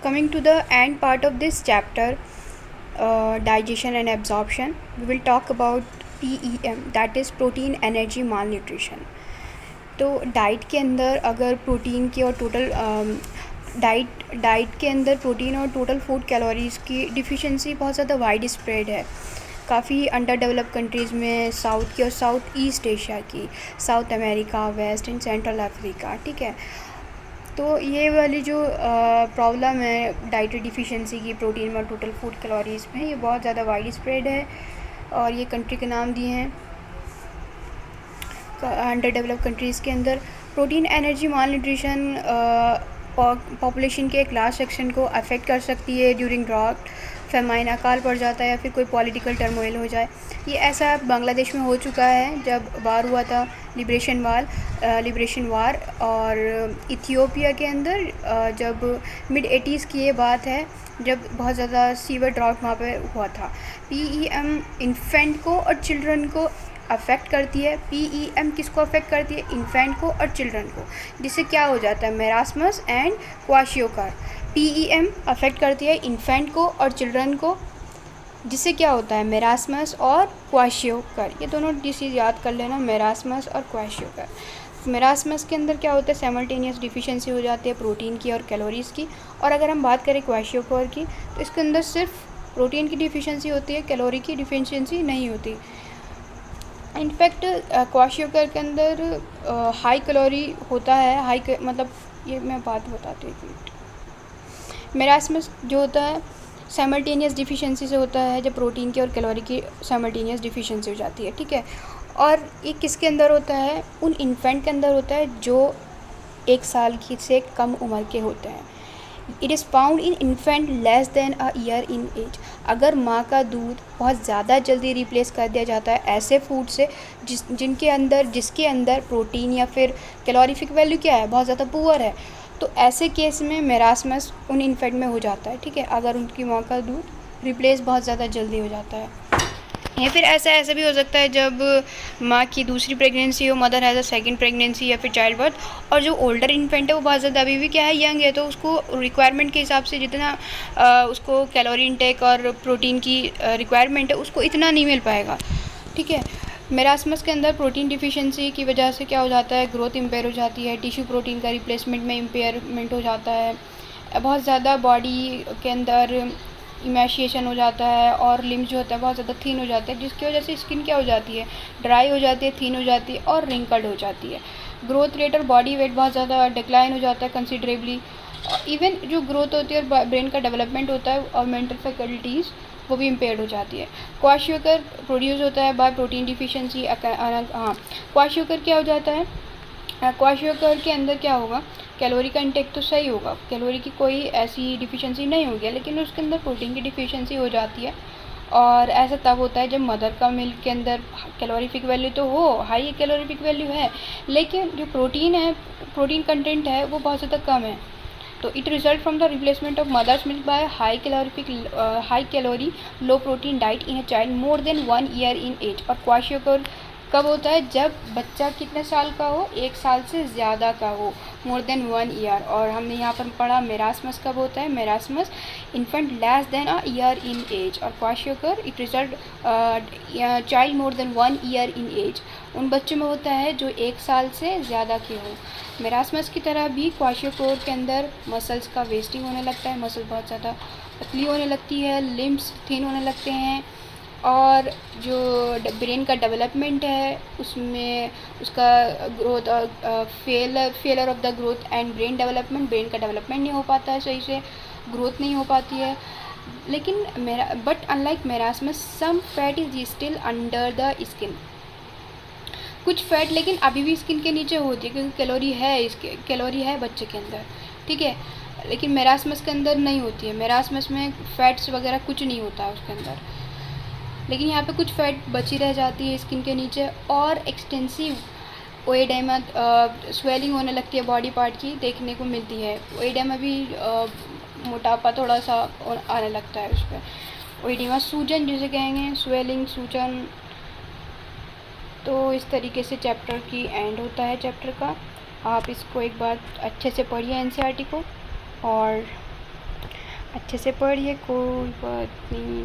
Coming to the end part of this chapter, digestion and absorption, we will talk about PEM, that is protein energy malnutrition. तो diet के अंदर अगर protein की और total diet के अंदर protein और टोटल फूड कैलोरीज़ की डिफिशिएंसी बहुत ज़्यादा वाइड स्प्रेड है काफ़ी अंडर डेवलप कंट्रीज़ में, साउथ की और साउथ ईस्ट एशिया की, south America, west and central Africa, ठीक है। तो ये वाली जो प्रॉब्लम है डाइटरी डिफिशिएंसी की प्रोटीन और टोटल फूड कैलोरीज़ में, ये बहुत ज़्यादा वाइड स्प्रेड है और ये कंट्री के नाम दिए हैं अंडर डेवलप कंट्रीज़ के अंदर। प्रोटीन एनर्जी माल न्यूट्रिशन पॉपुलेशन के एक लार्ज सेक्शन को अफेक्ट कर सकती है ड्यूरिंग ड्रॉट, फेमाइन, अकाल पड़ जाता है या फिर कोई पॉलिटिकल टर्मोइल हो जाए। ये ऐसा बांग्लादेश में हो चुका है जब वार हुआ था, लिबरेशन वार, और इथियोपिया के अंदर जब मिड 80s की ये बात है जब बहुत ज़्यादा सीवियर ड्राउट वहाँ पे हुआ था। PEM इन्फेंट को और चिल्ड्रन को अफेक्ट करती है। PEM किसको अफेक्ट करती है? इन्फेंट को और चिल्ड्रन को, जिससे क्या हो जाता है? Marasmus and kwashiorkor. PEM affect करती है इन्फेंट को और चिल्ड्रन को, जिससे क्या होता है? मेरास्मस और क्वाशियोकर। ये दोनों डिसीज़ याद कर लेना, मेरास्मस और क्वाशियोकर। मेरास्मस के अंदर क्या होता है? साइमल्टेनियस डिफिशिएंसी हो जाती है प्रोटीन की और कैलोरीज़ की। और अगर हम बात करें क्वाशियोकर की, तो इसके अंदर सिर्फ प्रोटीन की डिफिशिएंसी होती है, कैलोरी की डिफिशिएंसी नहीं होती। इनफैक्ट क्वाशियोकर के अंदर हाई कैलोरी होता है, मतलब ये मैं बात बताती हूँ। मेरास्मस जो होता है साइमल्टेनियस डिफिशिएंसी से होता है, जब प्रोटीन की और कैलोरी की साइमल्टेनियस डिफिशिएंसी हो जाती है, ठीक है। और ये किसके अंदर होता है? उन इन्फेंट के अंदर होता है जो 1 साल की से कम उम्र के होते हैं। It is found in infant less than a year in age. अगर माँ का दूध बहुत ज़्यादा जल्दी रिप्लेस कर दिया जाता है ऐसे फूड से जिसके अंदर प्रोटीन या फिर कैलोरीफिक वैल्यू क्या है? बहुत ज़्यादा पुअर है, तो ऐसे केस में मेरास्मस उन इन्फेंट में हो जाता है, ठीक है, अगर उनकी माँ का दूध रिप्लेस बहुत ज़्यादा जल्दी हो जाता है। या फिर ऐसा भी हो सकता है जब माँ की दूसरी प्रेगनेंसी हो, mother has a second pregnancy या फिर चाइल्ड बर्थ, और जो ओल्डर इन्फेंट है वो बहुत ज़्यादा अभी भी क्या है, यंग है, तो उसको रिक्वायरमेंट के हिसाब से जितना उसको कैलोरी इंटेक और प्रोटीन की रिक्वायरमेंट है उसको इतना नहीं मिल पाएगा, ठीक है। मेरास्मस के अंदर प्रोटीन डिफिशिएंसी की वजह से क्या हो जाता है? ग्रोथ इम्पेयर हो जाती है, टिश्यू प्रोटीन का रिप्लेसमेंट में इम्पेयरमेंट हो जाता है, बहुत ज़्यादा बॉडी के अंदर इमेशिएशन हो जाता है और लिम्स जो होता है बहुत ज़्यादा थिन हो जाते हैं, जिसकी वजह से स्किन क्या हो जाती है? ड्राई हो जाती है, थिन हो जाती है और रिंकल्ड हो जाती है। ग्रोथ रेट और बॉडी वेट बहुत ज़्यादा डिक्लाइन हो जाता है कंसिडरेबली। इवन जो ग्रोथ होती है और ब्रेन का डेवलपमेंट होता है और मेंटल फैकल्टीज़ वो भी इम्पेयर्ड हो जाती है। क्वाशियोकर प्रोड्यूस होता है बाय प्रोटीन डिफिशिएंसी। हाँ, क्वाशियोकर क्या हो जाता है? क्वाशियोकर के अंदर क्या होगा? कैलोरी का इंटेक तो सही होगा, कैलोरी की कोई ऐसी डिफिशिएंसी नहीं होगी, लेकिन उसके अंदर प्रोटीन की डिफिशिएंसी हो जाती है। और ऐसा तब होता है जब मदर का मिल्क के अंदर कैलोरीफिक वैल्यू तो हो, हाई कैलोरीफिक वैल्यू है, लेकिन जो प्रोटीन कंटेंट है वो बहुत ज़्यादा कम है। तो it result from the replacement of mother's milk by high calorie low protein diet in a child more than 1 year in age. और क्वाशियोकर कब होता है? जब बच्चा कितने साल का हो? 1 साल से ज़्यादा का हो, मोर देन 1 ईयर। और हमने यहाँ पर पढ़ा मेरास्मस कब होता है? Marasmus infant less than a year in age. और kwashiorkor it result child more than 1 year in age, उन बच्चों में होता है जो 1 साल से ज़्यादा के हों। मेरास्मस की तरह भी क्वाशियोकर के अंदर मसल्स का वेस्टिंग होने लगता है, मसल बहुत ज़्यादा पतली होने लगती है, लिम्स थिन होने लगते हैं, और जो ब्रेन का डेवलपमेंट है उसमें उसका ग्रोथ और failure of the growth and brain का डेवलपमेंट नहीं हो पाता है, सही से ग्रोथ नहीं हो पाती है। लेकिन but unlike marasmus some fat is still under the skin. कुछ फैट लेकिन अभी भी स्किन के नीचे होती है क्योंकि कैलोरी है बच्चे के अंदर, ठीक है, लेकिन मेरास्मस के अंदर नहीं होती है। मेरास्मस में फैट्स वगैरह कुछ नहीं होता है उसके अंदर, लेकिन यहाँ पे कुछ फैट बची रह जाती है स्किन के नीचे। और एक्सटेंसिव ओएडेमा, स्वेलिंग होने लगती है बॉडी पार्ट की, देखने को मिलती है। ओएडेमा भी मोटापा थोड़ा सा आने लगता है उस पर। ओएडेमा सूजन जिसे कहेंगे, स्वेलिंग, सूजन। तो इस तरीके से चैप्टर की एंड होता है चैप्टर का। आप इसको एक बार अच्छे से पढ़िए एनसीईआरटी को, और अच्छे से पढ़िए, कोई बात नहीं।